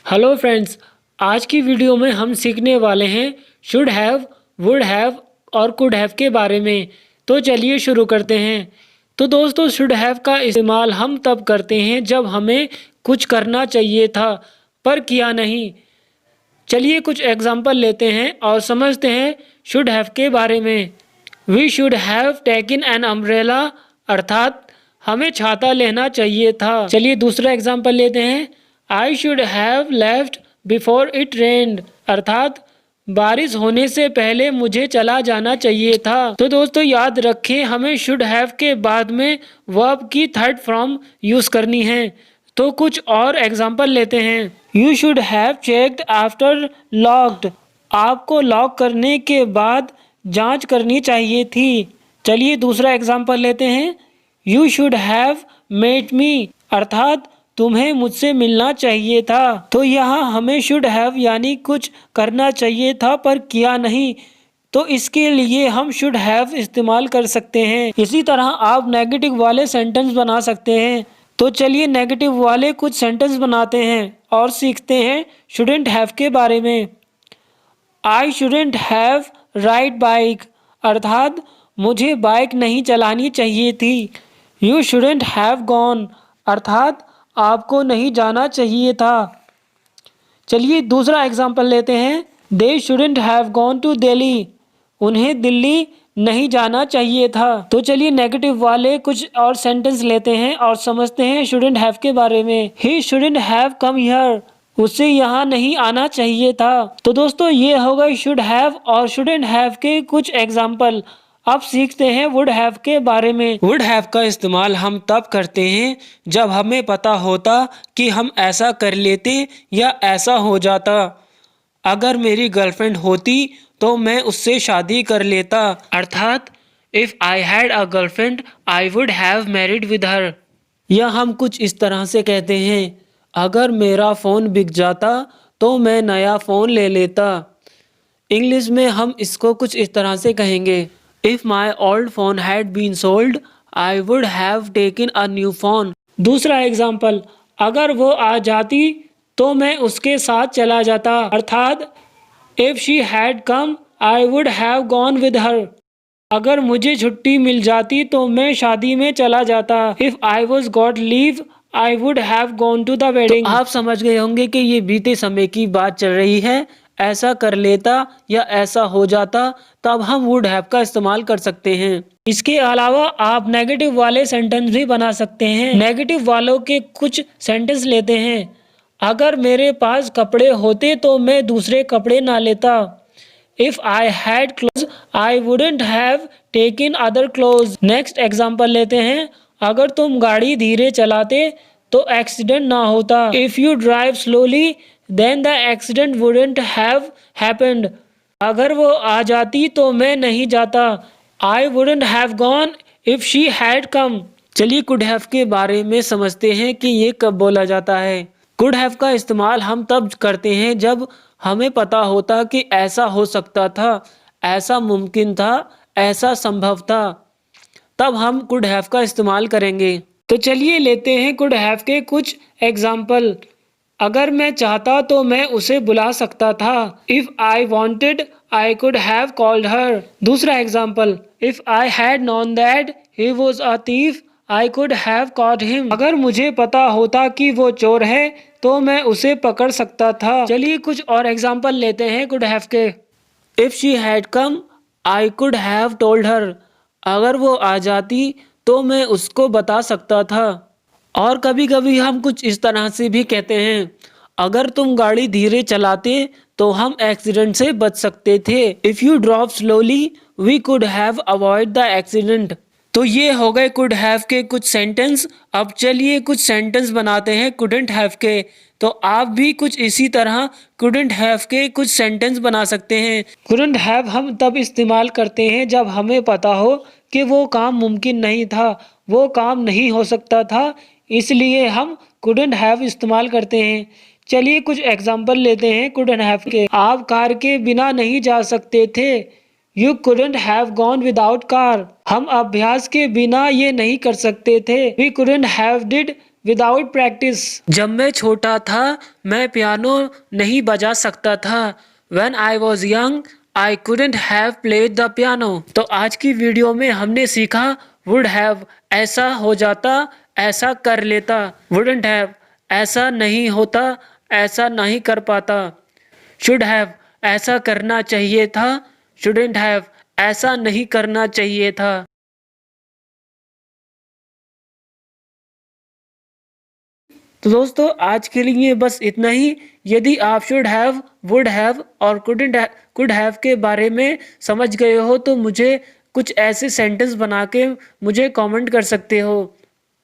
Hello friends, आज की video में हम सीखने वाले हैं शुड हैव, वुड हैव और कुड हैव के बारे में। तो चलिए शुरू करते हैं। तो दोस्तों, शुड हैव का इस्तेमाल हम तब करते हैं जब हमें कुछ करना चाहिए था पर किया नहीं। चलिए कुछ एग्जांपल लेते हैं और समझते हैं शुड हैव के बारे में। We should have taken an umbrella, अर्थात हमें छाता लेना चाहिए था। चलिए दूसरा एग्जांपल लेते हैं। I should have left before it रेन्ड, अर्थात बारिश होने से पहले मुझे चला जाना चाहिए था। तो दोस्तों याद रखें, हमें शुड हैव के बाद में वर्ब की थर्ड फॉर्म यूज करनी है। तो कुछ और एग्जांपल लेते हैं। You should have checked after locked, आपको लॉक करने के बाद जांच करनी चाहिए थी। चलिए दूसरा एग्जांपल लेते हैं। You should have met me, अर्थात तुम्हें मुझसे मिलना चाहिए था। तो यहाँ हमें शुड हैव यानी कुछ करना चाहिए था पर किया नहीं, तो इसके लिए हम शुड हैव इस्तेमाल कर सकते हैं। इसी तरह आप नेगेटिव वाले सेंटेंस बना सकते हैं। तो चलिए नेगेटिव वाले कुछ सेंटेंस बनाते हैं और सीखते हैं शुडंट हैव के बारे में। I shouldn't have ride bike, अर्थात मुझे बाइक नहीं चलानी चाहिए थी। यू शुडंट हैव गॉन, अर्थात आपको नहीं जाना चाहिए था। चलिए दूसरा एग्जांपल लेते हैं। They shouldn't have gone to Delhi, उन्हें दिल्ली नहीं जाना चाहिए था। तो चलिए नेगेटिव वाले कुछ और सेंटेंस लेते हैं और समझते हैं शुडंट हैव के बारे में। He shouldn't have come here, उसे यहाँ नहीं आना चाहिए था। तो दोस्तों ये हो गए शुड हैव और शुडंट हैव के कुछ एग्जाम्पल। अब सीखते हैं वुड हैव के बारे में। वुड हैव का इस्तेमाल हम तब करते हैं जब हमें पता होता कि हम ऐसा कर लेते या ऐसा हो जाता। अगर मेरी गर्लफ्रेंड होती तो मैं उससे शादी कर लेता, अर्थात if I had a girlfriend I would have married with her. या हम कुछ इस तरह से कहते हैं, अगर मेरा फ़ोन बिक जाता तो मैं नया फ़ोन ले लेता। इंग्लिश में हम इसको कुछ इस तरह से कहेंगे, if my old phone had been sold I would have taken a new phone. दूसरा एग्जाम्पल, अगर वो आ जाती तो मैं उसके साथ चला जाता, अर्थात if she had come I would have gone with her. अगर मुझे छुट्टी मिल जाती तो मैं शादी में चला जाता। If I was got leave I would have gone to the wedding. तो आप समझ गए होंगे कि ये बीते समय की बात चल रही है। ऐसा कर लेता या ऐसा हो जाता, तब हम वुड हैव का इस्तेमाल कर सकते हैं। इसके अलावा आप नेगेटिव वाले सेंटेंस भी बना सकते हैं। नेगेटिव वालों के कुछ सेंटेंस लेते हैं। अगर मेरे पास कपड़े होते तो मैं दूसरे कपड़े ना लेता। If I had clothes, I wouldn't have taken other clothes. Next example लेते हैं। अगर तुम गाड़ी धीरे चलाते तो एक्सीडेंट ना होता। If you drive slowly, then the accident wouldn't have happened. अगर वो आ जाती तो मैं नहीं जाता। I wouldn't have gone if she had come. चलिए कुड हैव के बारे में समझते हैं कि ये कब बोला जाता है। कुड हैव का इस्तेमाल हम तब करते हैं जब हमें पता होता कि ऐसा हो सकता था, ऐसा मुमकिन था, ऐसा संभव था, तब हम कुड हैव का इस्तेमाल करेंगे। तो चलिए लेते हैं कुड हैव के कुछ एग्जाम्पल। अगर मैं चाहता तो मैं उसे बुला सकता था। If I wanted I could have called her. दूसरा example, if I had known that he was a thief I could have caught him. अगर मुझे पता होता कि वो चोर है तो मैं उसे पकड़ सकता था। चलिए कुछ और एग्जाम्पल लेते हैं कुड हैव के। If she had come I could have told her, अगर वो आ जाती तो मैं उसको बता सकता था। और कभी कभी हम कुछ इस तरह से भी कहते हैं, अगर तुम गाड़ी धीरे चलाते तो हम एक्सीडेंट से बच सकते थे। If you drop slowly we could have avoid the accident. तो ये हो गए कुड हैव के कुछ सेंटेंस। अब चलिए कुछ सेंटेंस बनाते हैं कुडंट हैव के। तो आप भी कुछ इसी तरह कुडंट हैव के कुछ सेंटेंस बना सकते हैं। कुडंट हैव हम तब इस्तेमाल करते हैं जब हमें पता हो कि वो काम मुमकिन नहीं था, वो काम नहीं हो सकता था, इसलिए हम कुडंट हैव इस्तेमाल करते हैं। चलिए कुछ एग्जाम्पल लेते हैं कुडंट हैव के। आप कार के बिना नहीं जा सकते थे। You couldn't have gone without car. हम अभ्यास के बिना ये नहीं कर सकते थे। We couldn't have did without practice. जब मैं छोटा था मैं पियानो नहीं बजा सकता था। When I was young, I couldn't have played the piano। तो आज की वीडियो में हमने सीखा would have ऐसा हो जाता, ऐसा कर लेता। wouldn't have ऐसा नहीं होता, ऐसा नहीं कर पाता। should have ऐसा करना चाहिए था, shouldn't have ऐसा नहीं करना चाहिए था। तो दोस्तों आज के लिए बस इतना ही। यदि आप शुड हैव, वुड हैव और कुड हैव के बारे में समझ गए हो तो मुझे कुछ ऐसे सेंटेंस बना के मुझे कमेंट कर सकते हो।